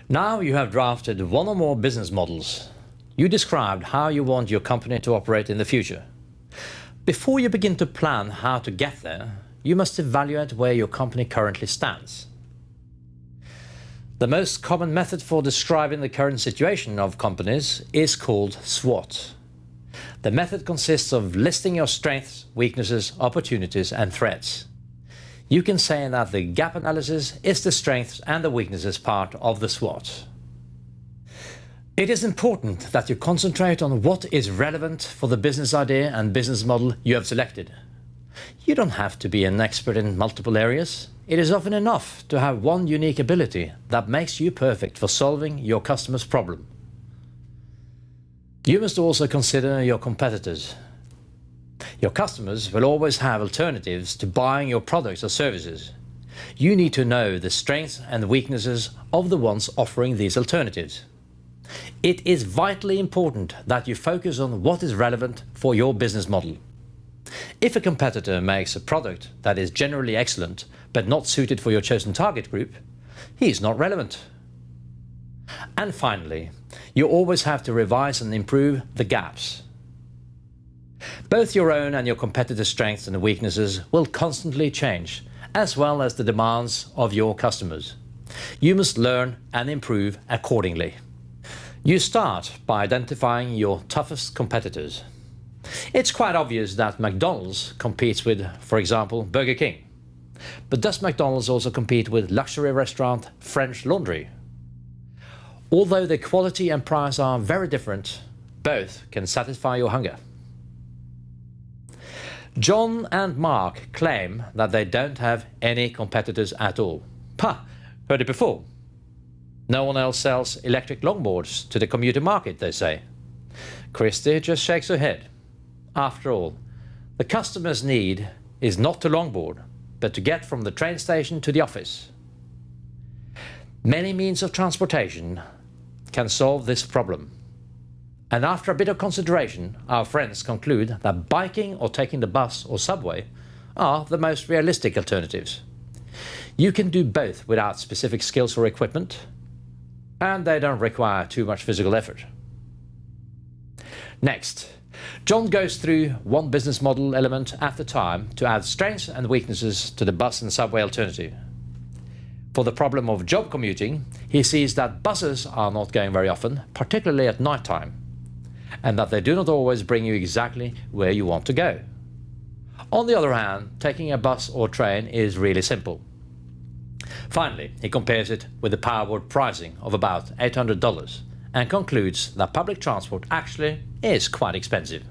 Now you have drafted one or more business models. You described how you want your company to operate in the future. Before you begin to plan how to get there, you must evaluate where your company currently stands. The most common method for describing the current situation of companies is called SWOT. The method consists of listing your strengths, weaknesses, opportunities, and threats. You can say that the gap analysis is the strengths and the weaknesses part of the SWOT. It is important that you concentrate on what is relevant for the business idea and business model you have selected. You don't have to be an expert in multiple areas. It is often enough to have one unique ability that makes you perfect for solving your customer's problem. You must also consider your competitors. Your customers will always have alternatives to buying your products or services. You need to know the strengths and weaknesses of the ones offering these alternatives. It is vitally important that you focus on what is relevant for your business model. If a competitor makes a product that is generally excellent but not suited for your chosen target group, he is not relevant. And finally, you always have to revise and improve the gaps. Both your own and your competitors' strengths and weaknesses will constantly change, as well as the demands of your customers. You must learn and improve accordingly. You start by identifying your toughest competitors. It's quite obvious that McDonald's competes with, for example, Burger King. But does McDonald's also compete with luxury restaurant French Laundry? Although the quality and price are very different, both can satisfy your hunger. John and Mark claim that they don't have any competitors at all. Heard it before. No one else sells electric longboards to the commuter market, they say. Christy just shakes her head. After all, the customer's need is not to longboard, but to get from the train station to the office. Many means of transportation can solve this problem. And after a bit of consideration, our friends conclude that biking or taking the bus or subway are the most realistic alternatives. You can do both without specific skills or equipment, and they don't require too much physical effort. Next, John goes through one business model element at a time to add strengths and weaknesses to the bus and subway alternative. For the problem of job commuting, he sees that buses are not going very often, particularly at night time, and that they do not always bring you exactly where you want to go. On the other hand, taking a bus or train is really simple. Finally, he compares it with the Powerboard pricing of about $800 and concludes that public transport actually is quite expensive.